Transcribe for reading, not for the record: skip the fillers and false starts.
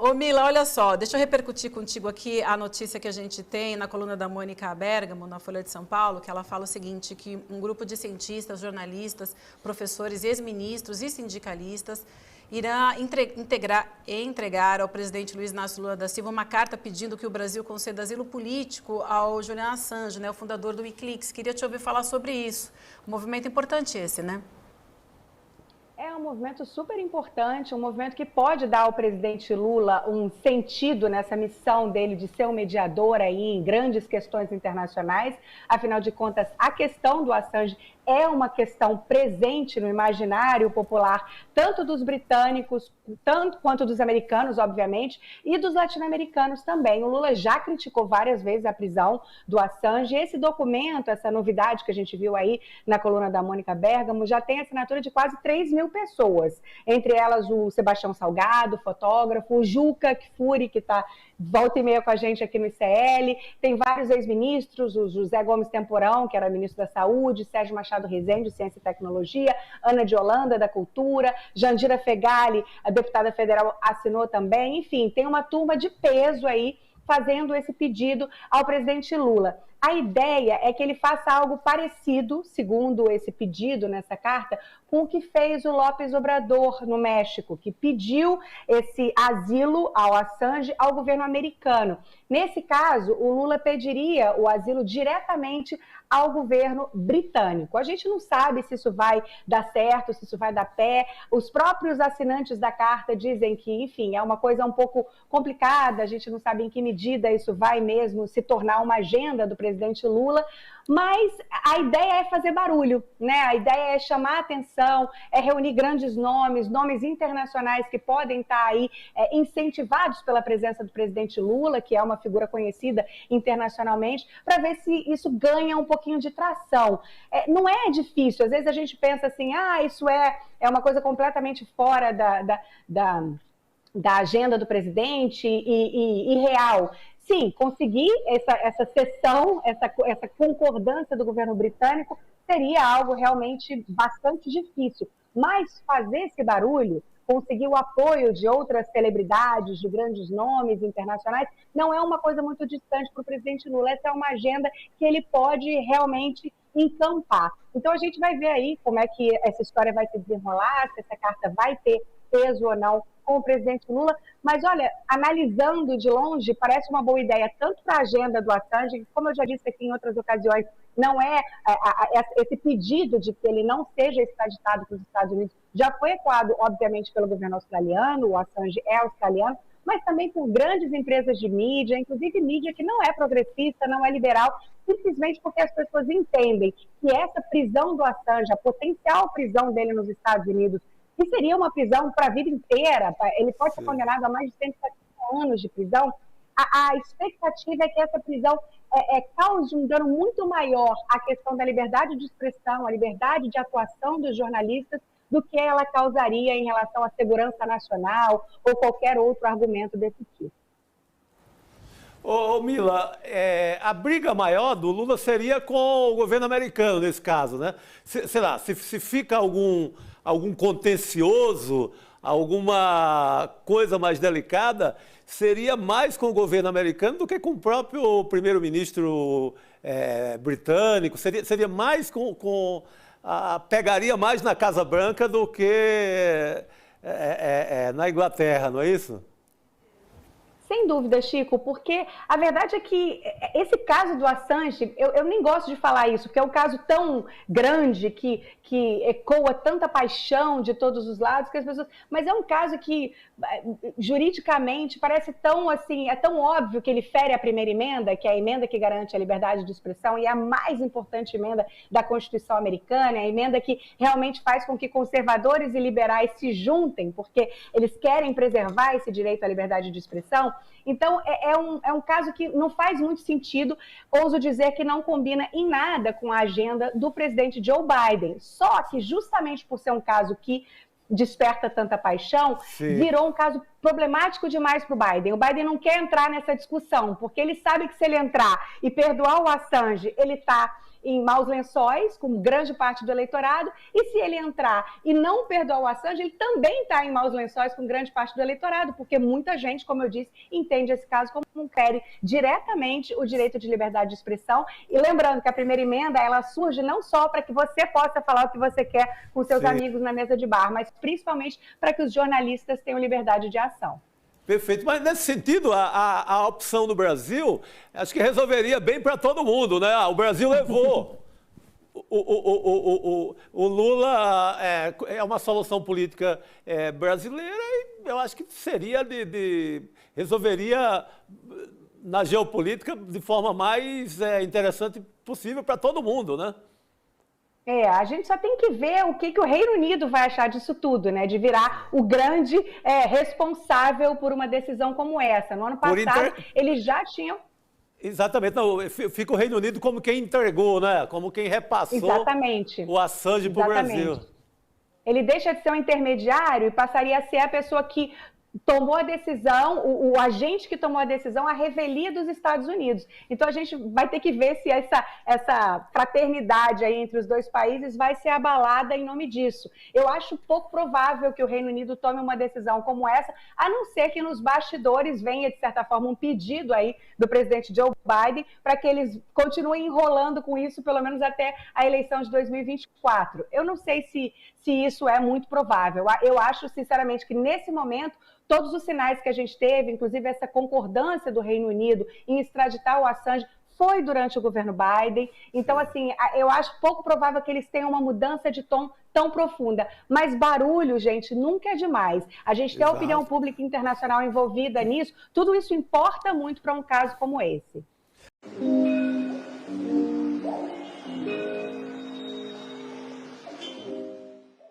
Ô Mila, olha só, deixa eu repercutir contigo aqui a notícia que a gente tem na coluna da Mônica Bergamo, na Folha de São Paulo, que ela fala o seguinte, que um grupo de cientistas, jornalistas, professores, ex-ministros e sindicalistas irá entregar ao presidente Luiz Inácio Lula da Silva uma carta pedindo que o Brasil conceda asilo político ao Julian Assange, né, o fundador do Wikileaks. Queria te ouvir falar sobre isso. Um movimento importante esse, né? É um movimento super importante, um movimento que pode dar ao presidente Lula um sentido nessa missão dele de ser um mediador aí em grandes questões internacionais. Afinal de contas, a questão do Assange é uma questão presente no imaginário popular, tanto dos britânicos, tanto quanto dos americanos, obviamente, e dos latino-americanos também. O Lula já criticou várias vezes a prisão do Assange. Esse documento, essa novidade que a gente viu aí na coluna da Mônica Bergamo, já tem assinatura de quase 3 mil pessoas, entre elas o Sebastião Salgado, fotógrafo, o Juca Kfouri, que está volta e meia com a gente aqui no ICL, tem vários ex-ministros, o José Gomes Temporão, que era ministro da Saúde, Sérgio Machado Rezende, Ciência e Tecnologia, Ana de Holanda, da Cultura, Jandira Fegali, a deputada federal, assinou também. Enfim, tem uma turma de peso aí fazendo esse pedido ao presidente Lula. A ideia é que ele faça algo parecido, segundo esse pedido nessa carta, com o que fez o López Obrador no México, que pediu esse asilo ao Assange ao governo americano. Nesse caso, o Lula pediria o asilo diretamente ao governo britânico. A gente não sabe se isso vai dar certo, se isso vai dar pé. Os próprios assinantes da carta dizem que, enfim, é uma coisa um pouco complicada, a gente não sabe em que medida isso vai mesmo se tornar uma agenda do presidente Lula, mas a ideia é fazer barulho, né? A ideia é chamar a atenção, é reunir grandes nomes, nomes internacionais que podem estar aí incentivados pela presença do presidente Lula, que é uma figura conhecida internacionalmente, para ver se isso ganha um pouquinho de tração. Não é difícil, às vezes a gente pensa assim, isso é uma coisa completamente fora da agenda do presidente e real. Sim, conseguir essa cessão, essa concordância do governo britânico seria algo realmente bastante difícil. Mas fazer esse barulho, conseguir o apoio de outras celebridades, de grandes nomes internacionais, não é uma coisa muito distante para o presidente Lula. Essa é uma agenda que ele pode realmente encampar. Então a gente vai ver aí como é que essa história vai se desenrolar, se essa carta vai ter peso ou não com o presidente Lula, mas olha, analisando de longe, parece uma boa ideia, tanto para a agenda do Assange, como eu já disse aqui em outras ocasiões, não é esse pedido de que ele não seja extraditado para os Estados Unidos, já foi ecoado, obviamente, pelo governo australiano, o Assange é australiano, mas também por grandes empresas de mídia, inclusive mídia que não é progressista, não é liberal, simplesmente porque as pessoas entendem que essa prisão do Assange, a potencial prisão dele nos Estados Unidos, que seria uma prisão para a vida inteira, ele pode ser condenado a mais de 170 anos de prisão, a expectativa é que essa prisão cause um dano muito maior à questão da liberdade de expressão, à liberdade de atuação dos jornalistas, do que ela causaria em relação à segurança nacional ou qualquer outro argumento desse tipo. Ô Mila, a briga maior do Lula seria com o governo americano nesse caso, né? Sei lá, se fica algum contencioso, alguma coisa mais delicada, seria mais com o governo americano do que com o próprio primeiro-ministro britânico, seria mais pegaria mais na Casa Branca do que na Inglaterra, não é isso? Sem dúvida, Chico, porque a verdade é que esse caso do Assange, eu nem gosto de falar isso, porque é um caso tão grande que ecoa tanta paixão de todos os lados, que as pessoas, mas é um caso que juridicamente parece tão assim, é tão óbvio que ele fere a primeira emenda, que é a emenda que garante a liberdade de expressão e é a mais importante emenda da Constituição americana, é a emenda que realmente faz com que conservadores e liberais se juntem, porque eles querem preservar esse direito à liberdade de expressão. Então, é um caso que não faz muito sentido, ouso dizer que não combina em nada com a agenda do presidente Joe Biden. Só que, justamente por ser um caso que desperta tanta paixão, sim, virou um caso problemático demais para o Biden. O Biden não quer entrar nessa discussão, porque ele sabe que se ele entrar e perdoar o Assange, ele está em maus lençóis, com grande parte do eleitorado, e se ele entrar e não perdoar o Assange, ele também está em maus lençóis com grande parte do eleitorado, porque muita gente, como eu disse, entende esse caso como um fere diretamente o direito de liberdade de expressão. E lembrando que a primeira emenda, ela surge não só para que você possa falar o que você quer com seus amigos na mesa de bar, mas principalmente para que os jornalistas tenham liberdade de ação. Perfeito, mas nesse sentido, a opção do Brasil, acho que resolveria bem para todo mundo, né? O Brasil levou. O Lula é uma solução política brasileira e eu acho que seria resolveria na geopolítica de forma mais interessante possível para todo mundo, né? A gente só tem que ver o que o Reino Unido vai achar disso tudo, né? De virar o grande responsável por uma decisão como essa. No ano passado, eles já tinham... Exatamente, não, fica o Reino Unido como quem entregou, né? Como quem repassou o Assange para o Brasil. Ele deixa de ser um intermediário e passaria a ser a pessoa que tomou a decisão, o agente que tomou a decisão, a revelia dos Estados Unidos. Então a gente vai ter que ver se essa fraternidade aí entre os dois países vai ser abalada em nome disso. Eu acho pouco provável que o Reino Unido tome uma decisão como essa, a não ser que nos bastidores venha, de certa forma, um pedido aí do presidente Joe Biden para que eles continuem enrolando com isso, pelo menos até a eleição de 2024. Eu não sei se isso é muito provável. Eu acho, sinceramente, que nesse momento todos os sinais que a gente teve, inclusive essa concordância do Reino Unido em extraditar o Assange, foi durante o governo Biden. Então, assim, eu acho pouco provável que eles tenham uma mudança de tom tão profunda. Mas barulho, gente, nunca é demais. A gente tem a opinião pública internacional envolvida nisso. Tudo isso importa muito para um caso como esse.